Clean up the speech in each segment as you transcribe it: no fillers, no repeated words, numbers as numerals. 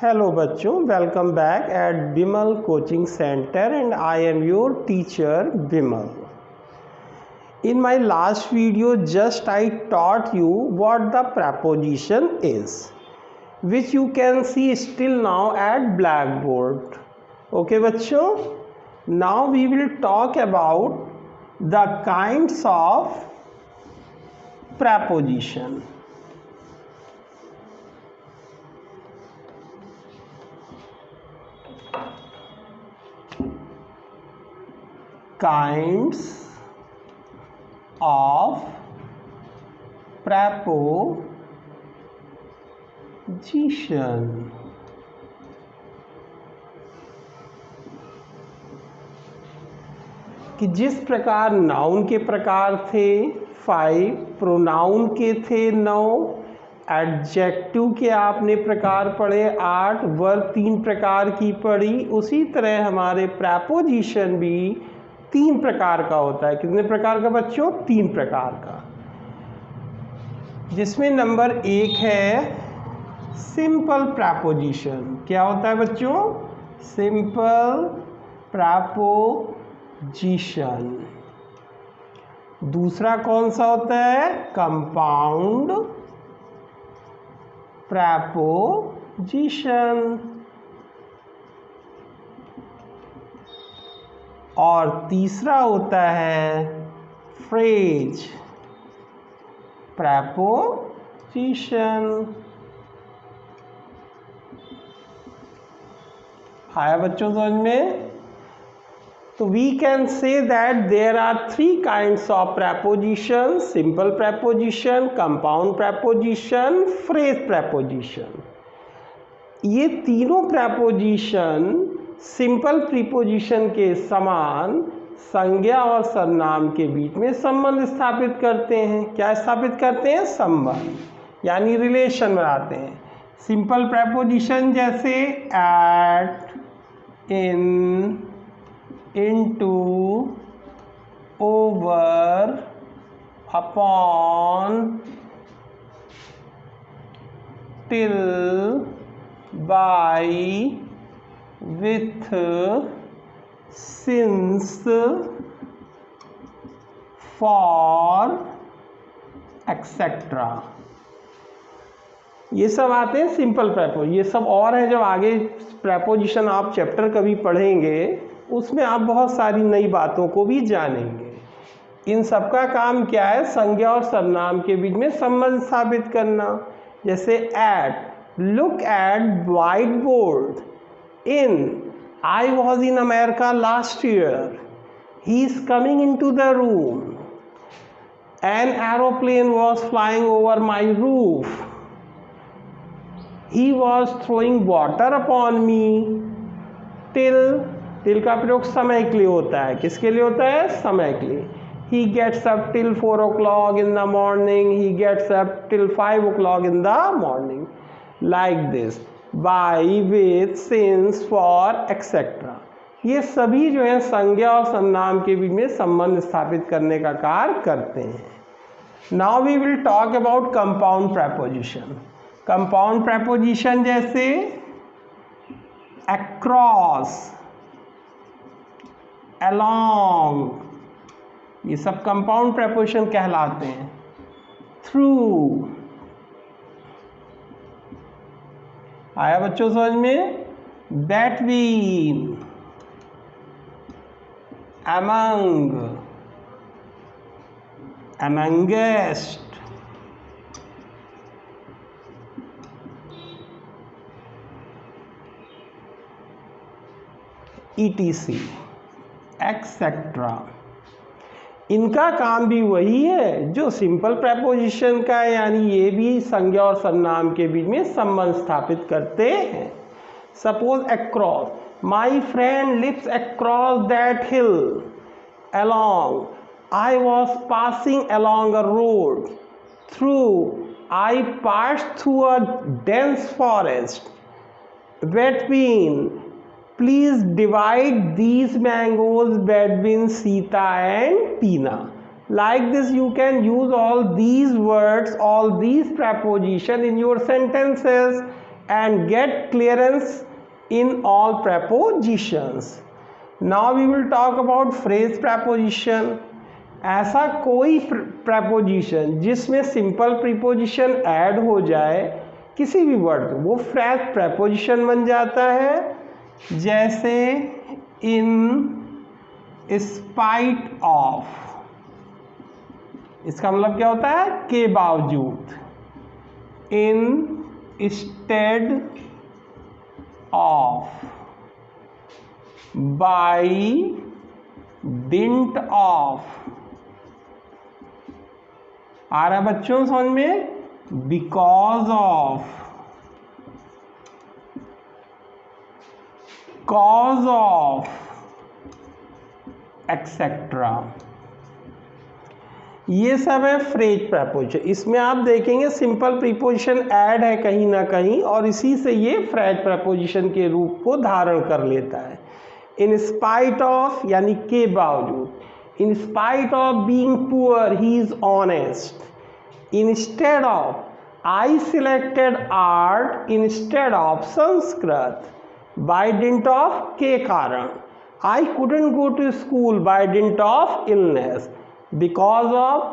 Hello बच्चों, welcome back at Bimal Coaching Center and I am your teacher Bimal. In my last video just I taught you what the preposition is, which you can see still now at blackboard. Okay बच्चों, now we will talk about the kinds of preposition. Kinds of preposition. कि जिस प्रकार noun के प्रकार थे 5, pronoun के थे 9, adjective के आपने प्रकार पढ़े 8, वर्ब 3 प्रकार की पढ़ी, उसी तरह हमारे प्रेपोजिशन भी 3 प्रकार का होता है। कितने प्रकार का बच्चों? 3 प्रकार का, जिसमें नंबर 1 है सिंपल प्रेपोजिशन। क्या होता है बच्चों? Simple preposition. दूसरा कौन सा होता है? Compound preposition. और तीसरा होता है फ्रेज प्रेपोजिशन। आया बच्चों समझ में? तो we can say that there are 3 kinds of preposition: simple preposition, compound preposition, phrase preposition. ये तीनों प्रेपोजिशन सिंपल प्रीपोजिशन के समान संज्ञा और सर्वनाम के बीच में संबंध स्थापित करते हैं। क्या स्थापित करते हैं? संबंध, यानी रिलेशन बनाते हैं। सिंपल प्रेपोजिशन जैसे at, in, into, over, upon, till, by, with, since, for, etc. ये सब आते हैं सिंपल प्रेपो। ये सब और है, जब आगे प्रेपोजिशन आप चैप्टर कभी पढ़ेंगे उसमें आप बहुत सारी नई बातों को भी जानेंगे। इन सब का काम क्या है? संज्ञा और सर्वनाम के बीच में संबंध स्थापित करना। जैसे at, look at white board. In, I was in America last year. He is coming into the room. An aeroplane was flying over my roof. He was throwing water upon me. Till का प्रयोग समय के लिए होता है। किसके लिए होता है? समय के लिए। He gets up till 4 o'clock in the morning. He gets up till 5 o'clock in the morning. Like this. By, with, since, for, etc. ये सभी जो है संज्ञा और सर्वनाम के बीच में संबंध स्थापित करने का कार्य करते हैं। Now we will talk about compound preposition. Compound preposition जैसे अक्रॉस, along, ये सब कंपाउंड प्रेपोजिशन कहलाते हैं। थ्रू, आया बच्चों समझ में? between, among, amongst, etc, etc. इनका काम भी वही है जो सिंपल प्रेपोजिशन का है, यानी ये भी संज्ञा और सर्वनाम के बीच में संबंध स्थापित करते हैं। Suppose across, my friend lives across that hill. Along, I was passing along a road. Through, I pass through a dense forest. between, please divide these mangoes between Sita and Tina. Like this you can use all these words, all these prepositions in your sentences and get clearance in all prepositions. Now we will talk about phrase preposition. ऐसा कोई preposition जिसमें simple preposition add हो जाए किसी भी word, वो phrase preposition बन जाता है. जैसे in spite of, इसका मतलब क्या होता है? के बावजूद. instead of, by dint of. आ रहा है बच्चों समझ में? because of, cause of, etc. ये सब है फ्रेज प्रेपोजिशन. इसमें आप देखेंगे सिंपल प्रीपोजिशन ऐड है कहीं ना कहीं और इसी से ये फ्रेज प्रेपोजिशन के रूप को धारण कर लेता है. इन स्पाइट ऑफ यानी के बावजूद. In spite of being poor he is honest. Instead of, I selected art instead of Sanskrit. By dint of, के कारण. I couldn't go to school by dint of illness. Because of,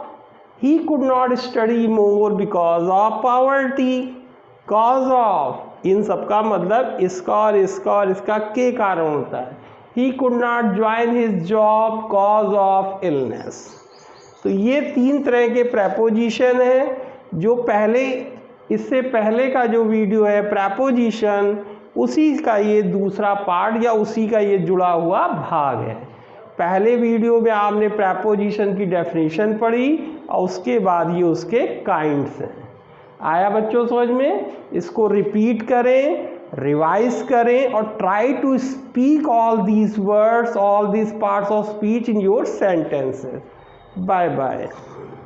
he could not study more because of poverty. Cause of, इन सबका मतलब इसका और इसका के कारण होता है. He could not join his job cause of illness. तो ये 3 तरह के preposition हैं जो पहले, इससे पहले का जो वीडियो है preposition, उसी का ये दूसरा पार्ट या उसी का ये जुड़ा हुआ भाग है. पहले वीडियो में आपने प्रेपोजिशन की डेफिनेशन पढ़ी और उसके बाद ये उसके काइंड्स हैं. आया बच्चों समझ में? इसको रिपीट करें, रिवाइज करें और try to speak all these words, all these parts of speech in your sentences. Bye bye.